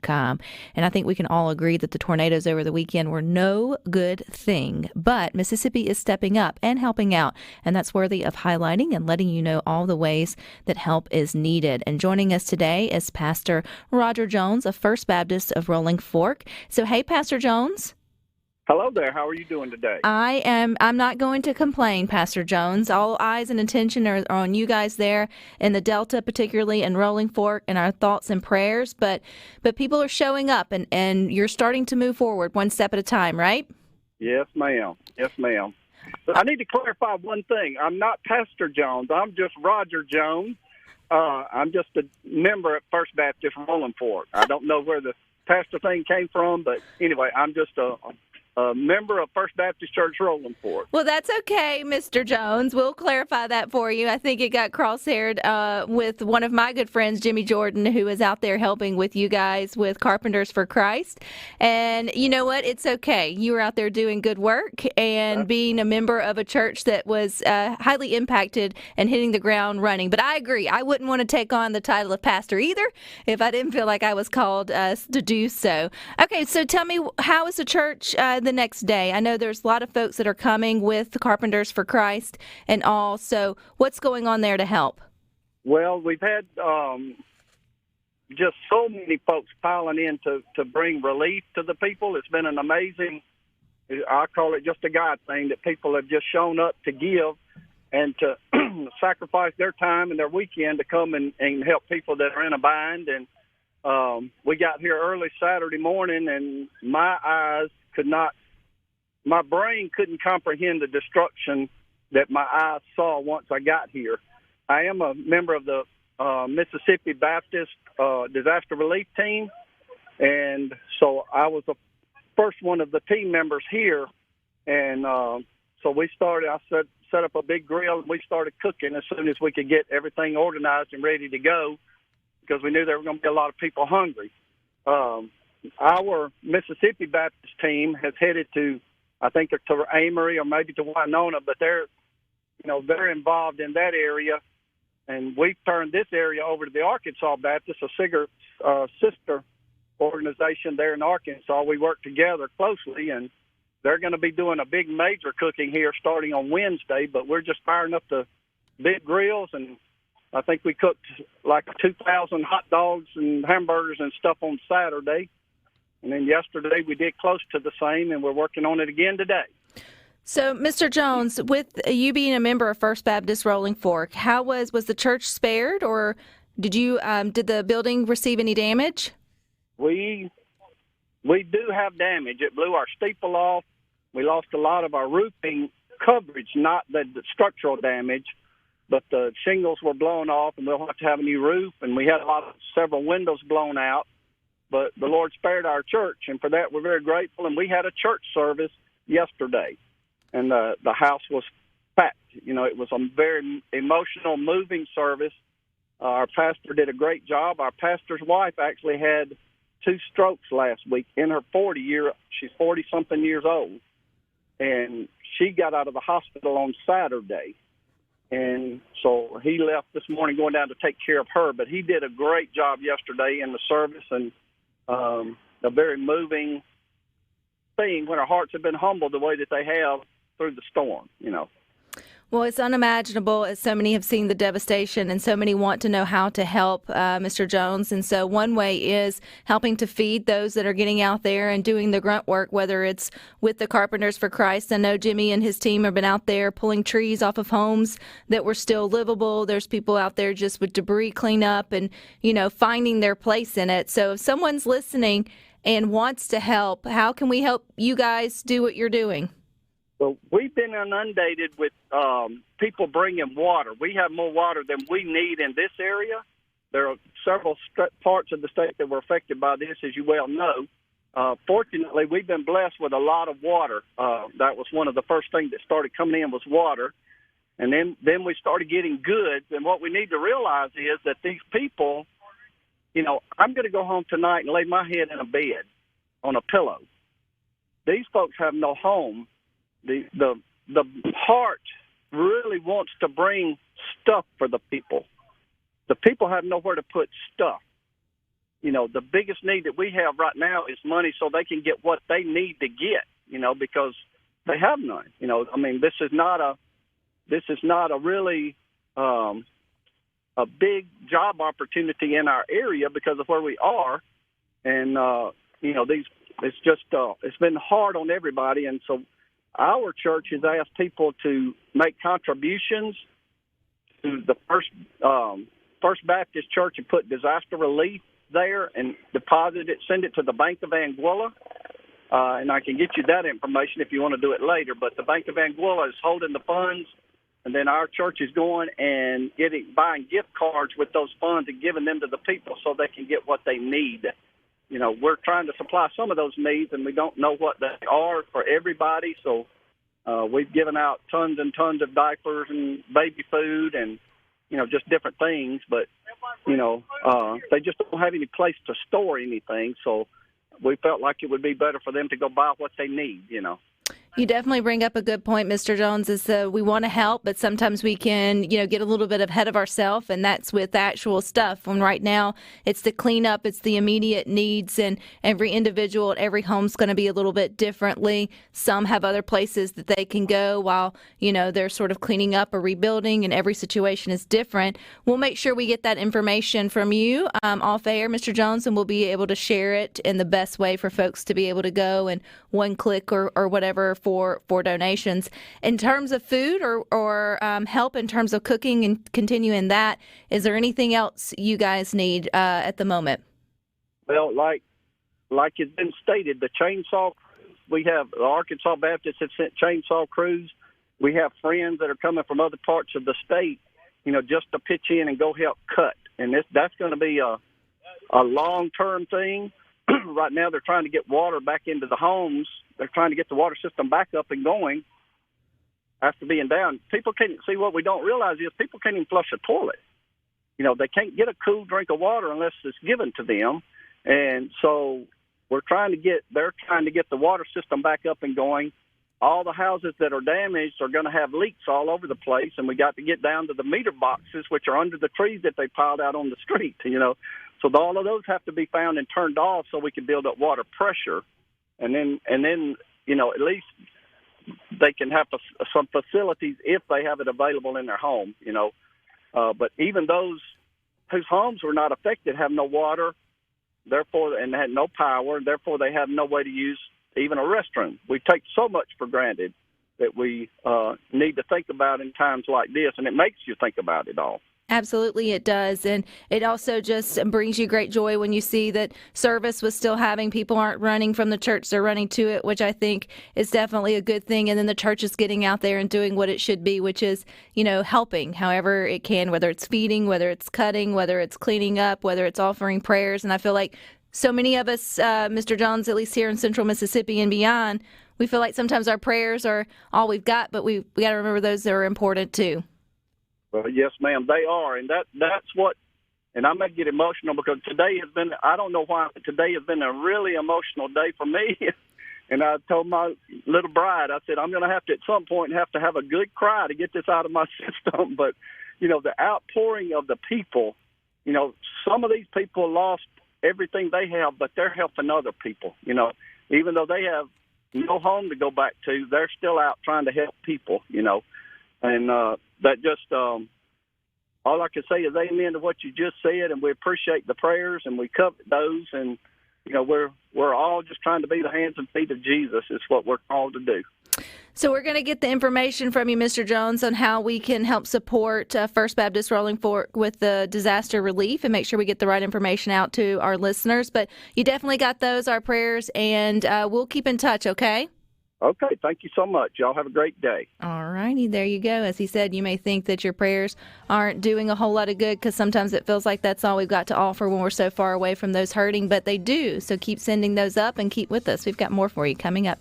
Com. And I think we can all agree that the tornadoes over the weekend were no good thing. But Mississippi is stepping up and helping out, and that's worthy of highlighting and letting you know all the ways that help is needed. And joining us today is Pastor Rodger Jones of First Baptist of Rolling Fork. So, hey, Pastor Jones. Hello there. How are you doing today? I'm not going to complain, Pastor Jones. All eyes and attention are on you guys there in the Delta, particularly in Rolling Fork, and our thoughts and prayers. But people are showing up, and you're starting to move forward one step at a time, right? Yes, ma'am. Yes, ma'am. But I need to clarify one thing. I'm not Pastor Jones. I'm just Rodger Jones. I'm just a member at First Baptist Rolling Fork. I don't know where the pastor thing came from, but anyway, I'm just a member of First Baptist Church Rolling Fork. Well, that's okay, Mr. Jones. We'll clarify that for you. I think it got crosshaired with one of my good friends, Jimmy Jordan, who is out there helping with you guys with Carpenters for Christ. And you know what? It's okay. You were out there doing good work and being a member of a church that was highly impacted and hitting the ground running. But I agree. I wouldn't want to take on the title of pastor either if I didn't feel like I was called to do so. Okay, so tell me, how is the church the next day? I know there's a lot of folks that are coming with the Carpenters for Christ and all. So what's going on there to help? Well, we've had just so many folks piling in to bring relief to the people. It's been an amazing, I call it just a God thing, that people have just shown up to give and to sacrifice their time and their weekend to come and help people that are in a bind. And we got here early Saturday morning, and my brain couldn't comprehend the destruction that my eyes saw once I got here. I am a member of the Mississippi Baptist Disaster Relief Team, and so I was the first one of the team members here. And so we started, I set up a big grill, and we started cooking as soon as we could get everything organized and ready to go, because we knew there were going to be a lot of people hungry. Our Mississippi Baptist team has headed to, I think they're to Amory or maybe to Winona, but they're involved in that area. And we've turned this area over to the Arkansas Baptist, a sister organization there in Arkansas. We work together closely, and they're going to be doing a big major cooking here starting on Wednesday, but we're just firing up the big grills, and I think we cooked like 2,000 hot dogs and hamburgers and stuff on Saturday. And then yesterday we did close to the same, and we're working on it again today. So, Mr. Jones, with you being a member of First Baptist Rolling Fork, how was the church spared, or did the building receive any damage? We do have damage. It blew our steeple off. We lost a lot of our roofing coverage, not the structural damage, but the shingles were blown off, and we'll have to have a new roof. And we had several windows blown out. But the Lord spared our church, and for that we're very grateful. And we had a church service yesterday, and the house was packed. It was a very emotional, moving service. Our pastor did a great job. Our pastor's wife actually had 2 strokes last week in her 40-year. She's 40-something years old, and she got out of the hospital on Saturday. And so he left this morning going down to take care of her. But he did a great job yesterday in the service, and a very moving thing when our hearts have been humbled the way that they have through the storm, Well, it's unimaginable, as so many have seen the devastation, and so many want to know how to help, Mr. Jones. And so one way is helping to feed those that are getting out there and doing the grunt work, whether it's with the Carpenters for Christ. I know Jimmy and his team have been out there pulling trees off of homes that were still livable. There's people out there just with debris cleanup and, finding their place in it. So if someone's listening and wants to help, how can we help you guys do what you're doing? Well, we've been inundated with people bringing water. We have more water than we need in this area. There are several parts of the state that were affected by this, as you well know. Fortunately, we've been blessed with a lot of water. That was one of the first things that started coming in was water. And then we started getting goods. And what we need to realize is that these people, I'm going to go home tonight and lay my head in a bed on a pillow. These folks have no home. The heart really wants to bring stuff for the people. The people have nowhere to put stuff. the biggest need that we have right now is money so they can get what they need to get, because they have none. I mean, this is not a really a big job opportunity in our area because of where we are, and it's been hard on everybody, and so our church has asked people to make contributions to the First Baptist Church and put disaster relief there and deposit it, send it to the Bank of Anguilla. And I can get you that information if you want to do it later. But the Bank of Anguilla is holding the funds, and then our church is going and buying gift cards with those funds and giving them to the people so they can get what they need. We're trying to supply some of those needs, and we don't know what they are for everybody. So we've given out tons and tons of diapers and baby food and, just different things. But, they just don't have any place to store anything. So we felt like it would be better for them to go buy what they need, You definitely bring up a good point, Mr. Jones, is we want to help, but sometimes we can, get a little bit ahead of ourselves, and that's with actual stuff. When right now it's the cleanup, it's the immediate needs, and every individual at every home's going to be a little bit differently. Some have other places that they can go while, they're sort of cleaning up or rebuilding, and every situation is different. We'll make sure we get that information from you off air, Mr. Jones, and we'll be able to share it in the best way for folks to be able to go and one click or whatever for donations. In terms of food or help in terms of cooking and continuing that, is there anything else you guys need at the moment? Well, like it's been stated, the chainsaw, we have the Arkansas Baptists have sent chainsaw crews. We have friends that are coming from other parts of the state, just to pitch in and go help cut. And that's going to be a long-term thing. Right now they're trying to get water back into the homes. They're trying to get the water system back up and going after being down. People can't see what we don't realize is people can't even flush a toilet. They can't get a cool drink of water unless it's given to them. And so they're trying to get the water system back up and going. All the houses that are damaged are going to have leaks all over the place, and we got to get down to the meter boxes, which are under the trees that they piled out on the street, So all of those have to be found and turned off so we can build up water pressure. And then at least they can have some facilities if they have it available in their home, But even those whose homes were not affected have no water, and had no power, and therefore they have no way to use even a restroom. We take so much for granted that we need to think about in times like this, and it makes you think about it all. Absolutely, it does. And it also just brings you great joy when you see that service was still having. People aren't running from the church, they're running to it, which I think is definitely a good thing. And then the church is getting out there and doing what it should be, which is, helping however it can, whether it's feeding, whether it's cutting, whether it's cleaning up, whether it's offering prayers. And I feel like so many of us, Mr. Jones, at least here in Central Mississippi and beyond, we feel like sometimes our prayers are all we've got, but we got to remember those that are important too. Well, yes, ma'am, they are. And that's what, and I may get emotional because today has been, I don't know why, but today has been a really emotional day for me. And I told my little bride, I said, I'm going to have to, at some point, have to have a good cry to get this out of my system. But, the outpouring of the people, some of these people lost everything they have, but they're helping other people, even though they have no home to go back to, they're still out trying to help people, And that just, all I can say is amen to what you just said, and we appreciate the prayers, and we covet those, and, we're all just trying to be the hands and feet of Jesus is what we're called to do. So we're going to get the information from you, Mr. Jones, on how we can help support First Baptist Rolling Fork with the disaster relief and make sure we get the right information out to our listeners. But you definitely got those, our prayers, and we'll keep in touch, okay? Okay, thank you so much. Y'all have a great day. All righty, there you go. As he said, you may think that your prayers aren't doing a whole lot of good because sometimes it feels like that's all we've got to offer when we're so far away from those hurting, but they do. So keep sending those up and keep with us. We've got more for you coming up.